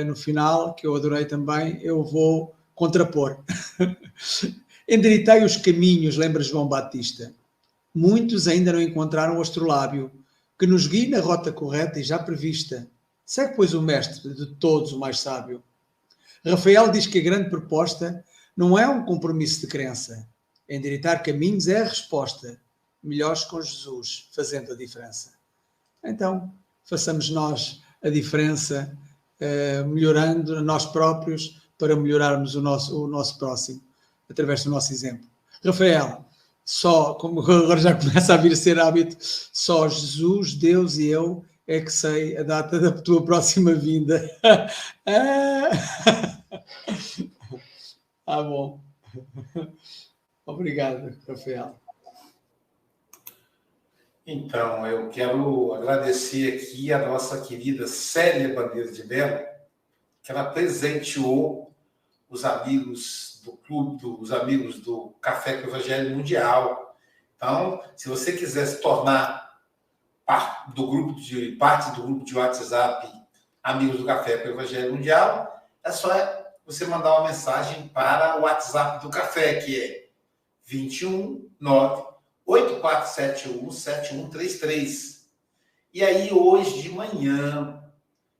Speaker 4: no final, que eu adorei também, eu vou contrapor. Endireitai os caminhos, lembra João Batista. Muitos ainda não encontraram o astrolábio, que nos guie na rota correta e já prevista. Segue, pois, o mestre de todos, o mais sábio. Rafael diz que a grande proposta não é um compromisso de crença. Endireitar caminhos é a resposta. Melhores com Jesus, fazendo a diferença. Então, façamos nós a diferença, melhorando nós próprios para melhorarmos o nosso próximo, através do nosso exemplo. Rafael, como agora já começa a vir a ser hábito, só Jesus, Deus e eu é que sei a data da tua próxima vinda. Bom. Obrigado, Rafael.
Speaker 2: Então, eu quero agradecer aqui a nossa querida Célia Bandeira de Mello, que ela presenteou os amigos do clube, os amigos do Café com o Evangelho Mundial. Então, se você quiser se tornar parte do grupo de WhatsApp Amigos do Café com o Evangelho Mundial, é só você mandar uma mensagem para o WhatsApp do Café, que é 219-8471-7133. E aí, hoje de manhã,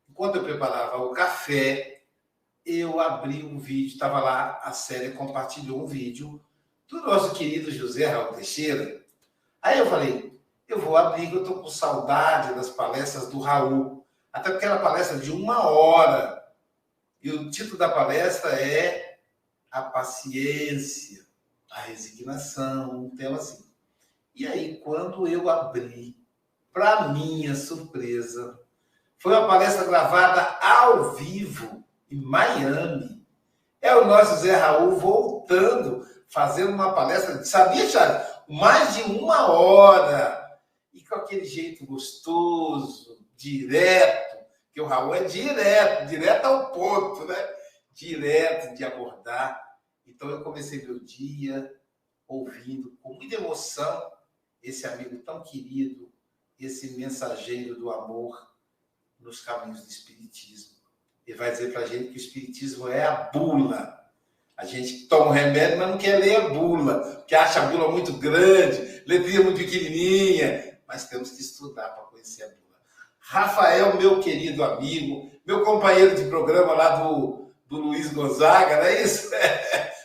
Speaker 2: enquanto eu preparava o café, eu abri um vídeo, estava lá, a Célia compartilhou um vídeo do nosso querido José Raul Teixeira. Aí eu falei, eu vou abrir, eu estou com saudade das palestras do Raul, até porque era palestra de 1 hora, e o título da palestra é A Paciência, a Resignação, um tema assim. E aí, quando eu abri, para minha surpresa, foi uma palestra gravada ao vivo em Miami. É o nosso Zé Raul voltando, fazendo uma palestra, sabia, Thiago? Mais de 1 hora. E com aquele jeito gostoso, direto, que o Raul é direto ao ponto, né? Direto de abordar. Então, eu comecei meu dia ouvindo com muita emoção esse amigo tão querido, esse mensageiro do amor nos caminhos do Espiritismo. Ele vai dizer para a gente que o Espiritismo é a bula. A gente toma um remédio, mas não quer ler a bula, porque acha a bula muito grande, letrinha muito pequenininha, mas temos que estudar para conhecer a bula. Rafael, meu querido amigo, meu companheiro de programa lá do Luiz Gonzaga, não é isso?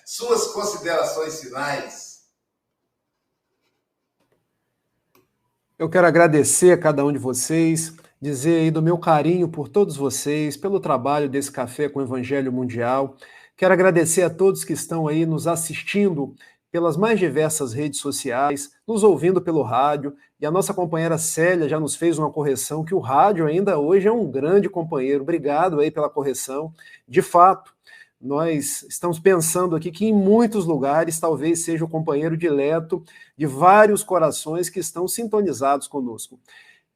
Speaker 2: Suas considerações finais.
Speaker 7: Eu quero agradecer a cada um de vocês, dizer aí do meu carinho por todos vocês, pelo trabalho desse Café com o Evangelho Mundial. Quero agradecer a todos que estão aí nos assistindo pelas mais diversas redes sociais, nos ouvindo pelo rádio, e a nossa companheira Célia já nos fez uma correção, que o rádio ainda hoje é um grande companheiro. Obrigado aí pela correção. De fato, nós estamos pensando aqui que em muitos lugares talvez seja o companheiro dileto de vários corações que estão sintonizados conosco.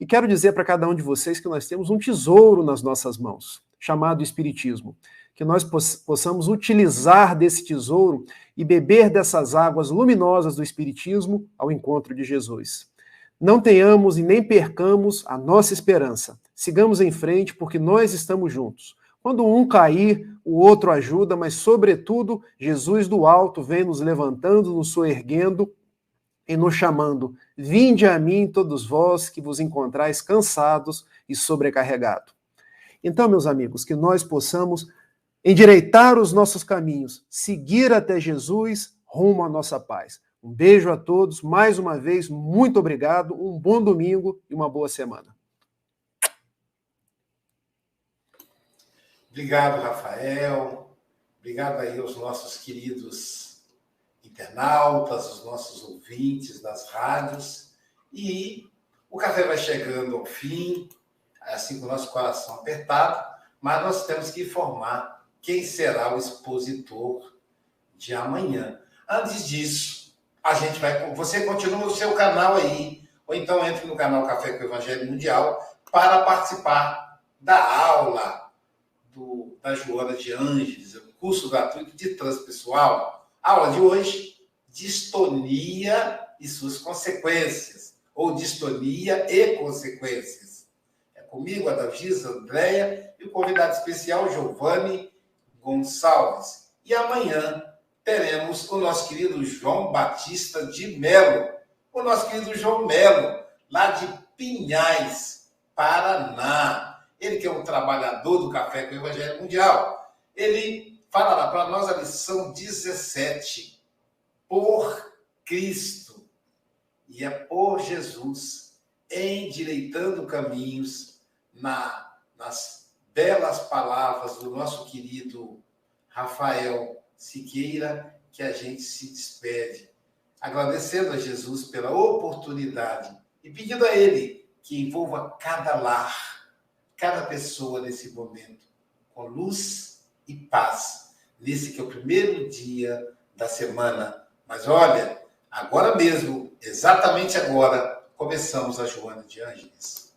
Speaker 7: E quero dizer para cada um de vocês que nós temos um tesouro nas nossas mãos, chamado Espiritismo. Que nós possamos utilizar desse tesouro e beber dessas águas luminosas do Espiritismo ao encontro de Jesus. Não tenhamos e nem percamos a nossa esperança. Sigamos em frente, porque nós estamos juntos. Quando um cair, o outro ajuda, mas, sobretudo, Jesus do alto vem nos levantando, nos soerguendo e nos chamando: vinde a mim, todos vós que vos encontrais cansados e sobrecarregados. Então, meus amigos, que nós possamos endireitar os nossos caminhos, seguir até Jesus, rumo à nossa paz. Um beijo a todos, mais uma vez, muito obrigado, um bom domingo e uma boa semana.
Speaker 2: Obrigado, Rafael. Obrigado aí aos nossos queridos internautas, os nossos ouvintes das rádios. E o café vai chegando ao fim, assim com o nosso coração apertado, mas nós temos que informar quem será o expositor de amanhã. Antes disso, você continua no seu canal aí, ou então entre no canal Café com o Evangelho Mundial para participar da aula da Joana de Ângeles, o curso gratuito de transpessoal. A aula de hoje, distonia e suas consequências, ou distonia e consequências. É comigo, a Davisa, a Andréia, e o convidado especial, Giovanni Gonçalves. E amanhã teremos o nosso querido João Batista de Melo, o nosso querido João Melo, lá de Pinhais, Paraná. Ele que é um trabalhador do Café com o Evangelho Mundial. Ele falará para nós a lição 17, por Cristo. E é por Jesus, endireitando caminhos, nas belas palavras do nosso querido Rafael Siqueira, que a gente se despede, agradecendo a Jesus pela oportunidade e pedindo a Ele que envolva cada lar, cada pessoa nesse momento, com luz e paz, nesse que é o primeiro dia da semana. Mas olha, agora mesmo, exatamente agora, começamos a Joana de Ângeles.